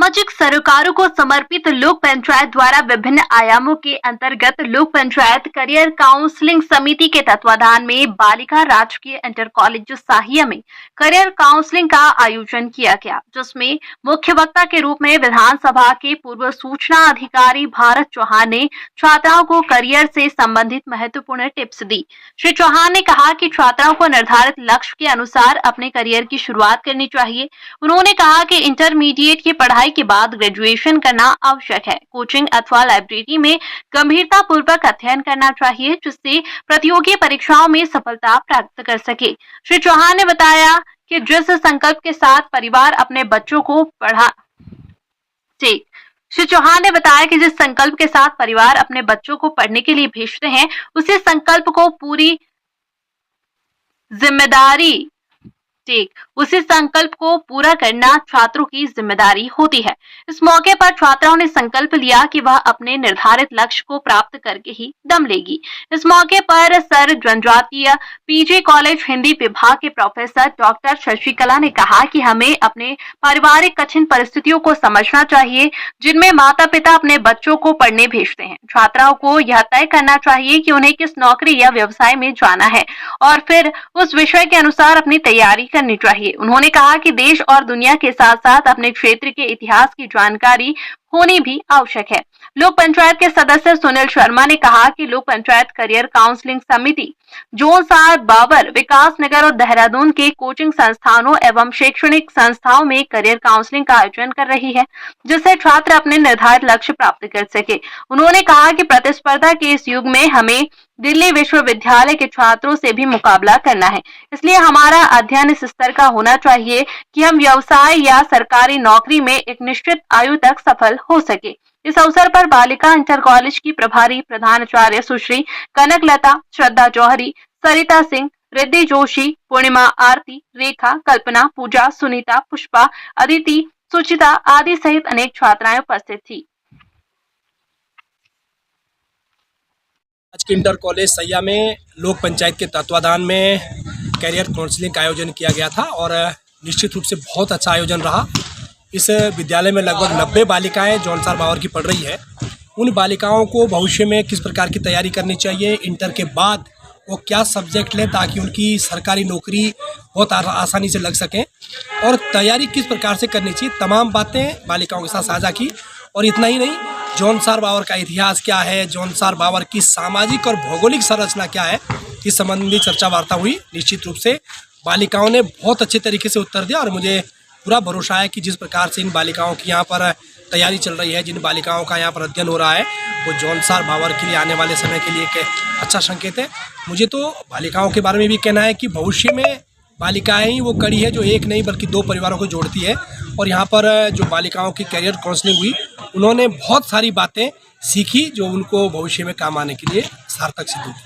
सामाजिक सरोकारों को समर्पित लोक पंचायत द्वारा विभिन्न आयामों के अंतर्गत लोक पंचायत करियर काउंसलिंग समिति के तत्वाधान में बालिका राजकीय इंटर कॉलेज साहिया में करियर काउंसलिंग का आयोजन किया गया, जिसमें मुख्य वक्ता के रूप में विधानसभा के पूर्व सूचना अधिकारी भारत चौहान ने छात्राओं को करियर से संबंधित महत्वपूर्ण टिप्स दी। श्री चौहान ने कहा कि छात्राओं को निर्धारित लक्ष्य के अनुसार अपने करियर की शुरुआत करनी चाहिए। उन्होंने कहा कि इंटरमीडिएट की पढ़ाई के बाद ग्रेजुएशन करना आवश्यक है। कोचिंग अथवा लाइब्रेरी में गंभीरता पूर्वक अध्ययन करना चाहिए, जिससे प्रतियोगी परीक्षाओं में सफलता प्राप्त कर सके। श्री चौहान ने बताया कि जिस संकल्प के साथ परिवार अपने बच्चों को श्री चौहान ने बताया कि जिस संकल्प के साथ परिवार अपने बच्चों को पढ़ने के लिए भेजते हैं, उसी संकल्प को पूरा करना छात्रों की जिम्मेदारी होती है। इस मौके पर छात्राओं ने संकल्प लिया कि वह अपने निर्धारित लक्ष्य को प्राप्त करके ही दम लेगी। इस मौके पर सर जनजातीय पीजी कॉलेज हिंदी विभाग के प्रोफेसर डॉक्टर शशिकला ने कहा कि हमें अपने पारिवारिक कठिन परिस्थितियों को समझना चाहिए, जिनमें माता पिता अपने बच्चों को पढ़ने भेजते हैं। छात्राओं को यह तय करना चाहिए कि उन्हें किस नौकरी या व्यवसाय में जाना है और फिर उस विषय के अनुसार अपनी तैयारी करनी चाहिए। उन्होंने कहा कि देश और दुनिया के साथ साथ अपने क्षेत्र के इतिहास की जानकारी होनी भी आवश्यक है। लोक पंचायत के सदस्य सुनील शर्मा ने कहा कि लोक पंचायत करियर काउंसलिंग समिति जोन 7 बाबर विकास नगर और देहरादून के कोचिंग संस्थानों एवं शैक्षणिक संस्थाओं में करियर काउंसलिंग का आयोजन कर रही है, जिससे छात्र अपने निर्धारित लक्ष्य प्राप्त कर सके। उन्होंने कहा कि प्रतिस्पर्धा के इस युग में हमें दिल्ली विश्वविद्यालय के छात्रों से भी मुकाबला करना है, इसलिए हमारा अध्ययन इस स्तर का होना चाहिए कि हम व्यवसाय या सरकारी नौकरी में एक निश्चित आयु तक सफल हो सके। इस अवसर पर बालिका इंटर कॉलेज की प्रभारी प्रधानाचार्य सुश्री कनकलता, श्रद्धा जौहरी, सरिता सिंह, रिद्धि जोशी, पूर्णिमा, आरती, रेखा, कल्पना, पूजा, सुनीता, पुष्पा, अदिति, सुचिता आदि सहित अनेक छात्राएं उपस्थित थी। आज के इंटर कॉलेज सैया में लोक पंचायत के तत्वाधान में करियर काउंसलिंग का आयोजन किया गया था और निश्चित रूप से बहुत अच्छा आयोजन रहा। इस विद्यालय में लगभग 90 बालिकाएं जौनसार बावर की पढ़ रही है। उन बालिकाओं को भविष्य में किस प्रकार की तैयारी करनी चाहिए, इंटर के बाद वो क्या सब्जेक्ट लें ताकि उनकी सरकारी नौकरी बहुत आसानी से लग सकें और तैयारी किस प्रकार से करनी चाहिए, तमाम बातें बालिकाओं के साथ साझा की। और इतना ही नहीं, जौनसार बावर का इतिहास क्या है, जौनसार बावर की सामाजिक और भौगोलिक संरचना क्या है, इस संबंधी चर्चा वार्ता हुई। निश्चित रूप से बालिकाओं ने बहुत अच्छे तरीके से उत्तर दिया और मुझे पूरा भरोसा है कि जिस प्रकार से इन बालिकाओं की यहाँ पर तैयारी चल रही है, जिन बालिकाओं का यहाँ पर अध्ययन हो रहा है, वो जौनसार बावर के लिए आने वाले समय के लिए एक अच्छा संकेत है। मुझे तो बालिकाओं के बारे में भी कहना है कि भविष्य में बालिकाएं ही वो कड़ी है जो एक नहीं बल्कि 2 परिवारों को जोड़ती है। और यहाँ पर जो बालिकाओं की करियर काउंसलिंग हुई, उन्होंने बहुत सारी बातें सीखी जो उनको भविष्य में काम आने के लिए सार्थक सिद्ध होगी।